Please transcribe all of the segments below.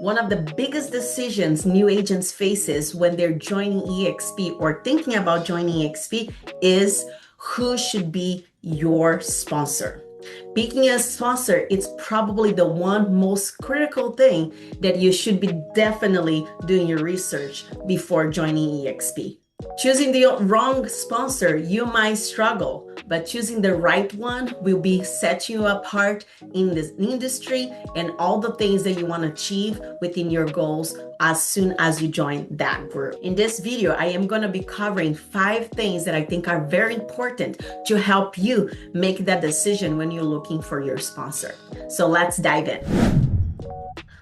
One of the biggest decisions new agents faces when they're joining EXP or thinking about joining EXP is who should be your sponsor. Picking a sponsor, it's probably the one most critical thing that you should be definitely doing your research before joining EXP. Choosing the wrong sponsor, you might struggle, but choosing the right one will be setting you apart in this industry and all the things that you want to achieve within your goals as soon as you join that group. In this video, I am going to be covering 5 things that I think are very important to help you make that decision when you're looking for your sponsor. So let's dive in.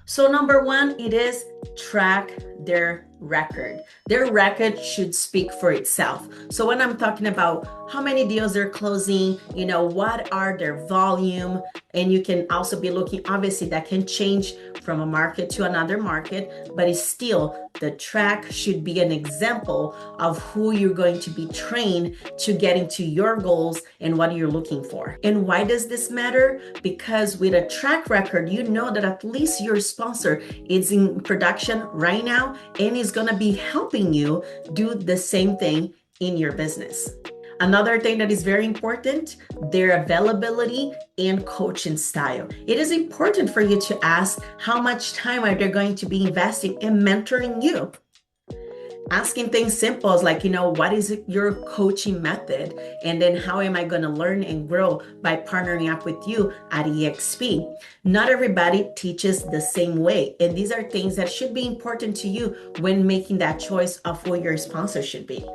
So number 1, it is track their record. Their record should speak for itself. So when I'm talking about how many deals they're closing, what are their volume, and you can also be looking, obviously that can change from a market to another market, but it's still, the track should be an example of who you're going to be trained to getting to your goals and what you're looking for. And why does this matter? Because with a track record, you know that at least your sponsor is in production right now and is going to be helping you do the same thing in your business. Another thing that is very important, their availability and coaching style. It is important for you to ask how much time are they going to be investing in mentoring you. Asking things simple as like, what is your coaching method? And then how am I going to learn and grow by partnering up with you at EXP? Not everybody teaches the same way. And these are things that should be important to you when making that choice of who your sponsor should be.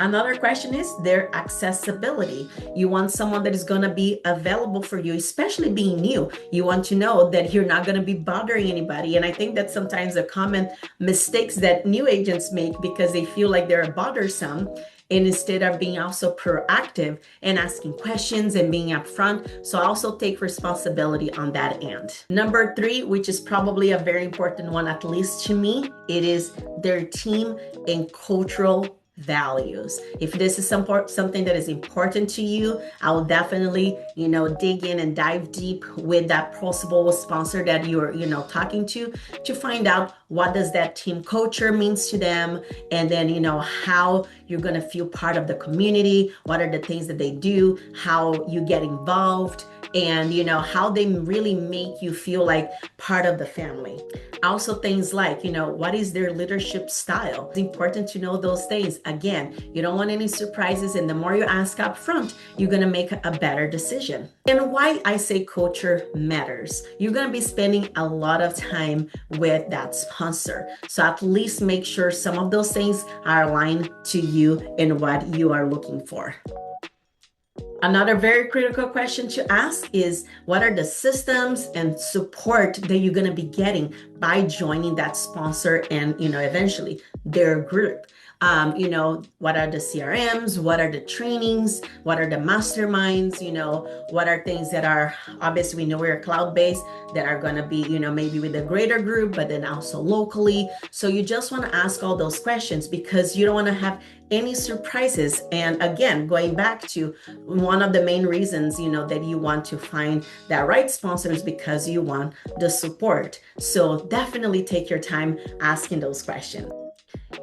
Another question is their accessibility. You want someone that is going to be available for you, especially being new. You want to know that you're not going to be bothering anybody. And I think that's sometimes a common mistakes that new agents make because they feel like they're bothersome. And instead of being also proactive and asking questions and being upfront. So also take responsibility on that end. Number 3, which is probably a very important one, at least to me, it is their team and cultural values. If this is something that is important to you, I will definitely, dig in and dive deep with that possible sponsor that you're, talking to find out what does that team culture means to them. And then, how you're going to feel part of the community. What are the things that they do, how you get involved, and how they really make you feel like part of the family. Also things like, what is their leadership style? It's important to know those things. Again, you don't want any surprises, and the more you ask up front, you're going to make a better decision. And why I say culture matters. You're going to be spending a lot of time with that sponsor. So at least make sure some of those things are aligned to you and what you are looking for. Another very critical question to ask is, what are the systems and support that you're going to be getting by joining that sponsor and, eventually their group? What are the CRMs? What are the trainings? What are the masterminds? What are things that are, obviously we know we're cloud-based, that are going to be, maybe with a greater group, but then also locally. So you just want to ask all those questions because you don't want to have any surprises. And again, going back to one of the main reasons, that you want to find that right sponsor is because you want the support. So definitely take your time asking those questions.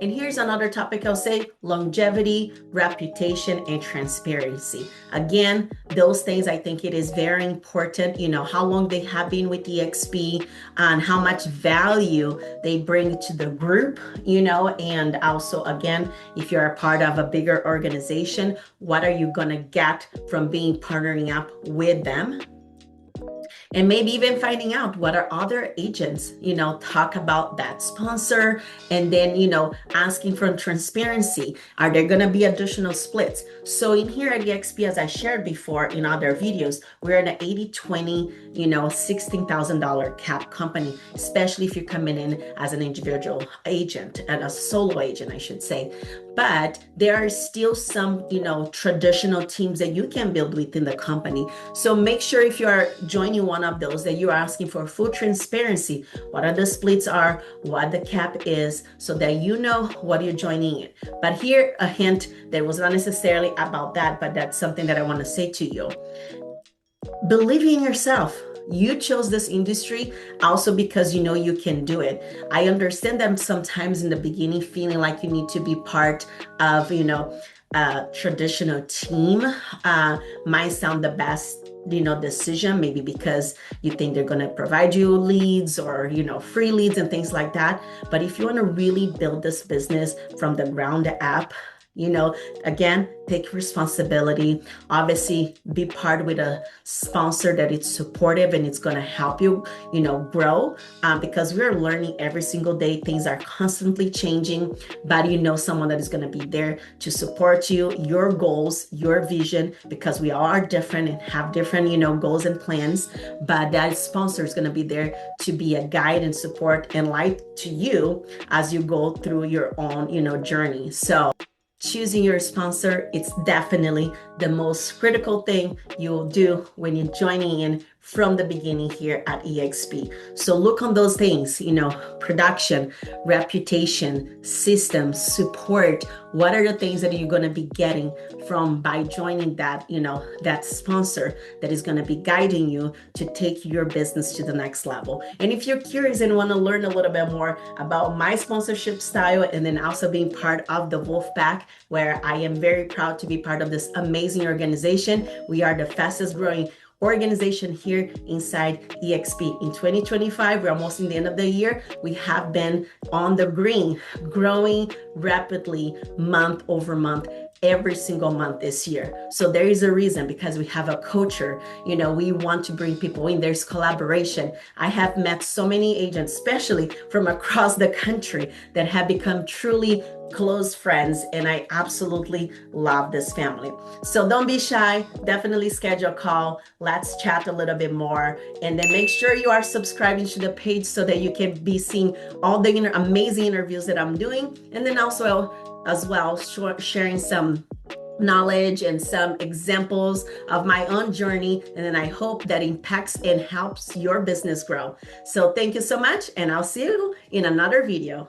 And here's another topic I'll say: longevity, reputation, and transparency. Again, those things I think it is very important, how long they have been with EXP and how much value they bring to the group, and also, again, if you're a part of a bigger organization, what are you going to get from being partnering up with them? And maybe even finding out what are other agents, talk about that sponsor, and then, asking for transparency. Are there going to be additional splits? So in here at EXP, as I shared before in other videos, we're in an 80-20, $16,000 cap company, especially if you're coming in as an individual agent and a solo agent, I should say. But there are still some, traditional teams that you can build within the company. So make sure if you are joining one of those that you're asking for full transparency, what are the splits are, what the cap is, so that you know what you're joining in. But here, a hint that was not necessarily about that, but that's something that I want to say to you. Believe in yourself. You chose this industry also because you know you can do it. I understand that sometimes in the beginning feeling like you need to be part of, a traditional team might sound the best decision, maybe because you think they're going to provide you leads or free leads and things like that. But if you want to really build this business from the ground up, again, take responsibility. Obviously, be part with a sponsor that it's supportive and it's going to help you, grow. Because we're learning every single day. Things are constantly changing, but someone that is going to be there to support you, your goals, your vision, because we all are different and have different, goals and plans. But that sponsor is going to be there to be a guide and support and light to you as you go through your own, journey. So choosing your sponsor, it's definitely the most critical thing you'll do when you're joining in from the beginning here at EXP. So look on those things, production, reputation, systems, support. What are the things that you're going to be getting from by joining that, that sponsor that is going to be guiding you to take your business to the next level. And if you're curious and want to learn a little bit more about my sponsorship style and then also being part of the Wolfpack, where I am very proud to be part of this amazing organization. We are the fastest growing organization here inside EXP. In 2025, we're almost in the end of the year. We have been on the green, growing rapidly month over month, every single month this year. So there is a reason, because we have a culture, we want to bring people in. There's collaboration. I have met so many agents, especially from across the country, that have become truly close friends, and I absolutely love this family. So don't be shy. Definitely schedule a call. Let's chat a little bit more, and then make sure you are subscribing to the page so that you can be seeing all the amazing interviews that I'm doing, and then also as well sharing some knowledge and some examples of my own journey, and then I hope that impacts and helps your business grow. So thank you so much, and I'll see you in another video.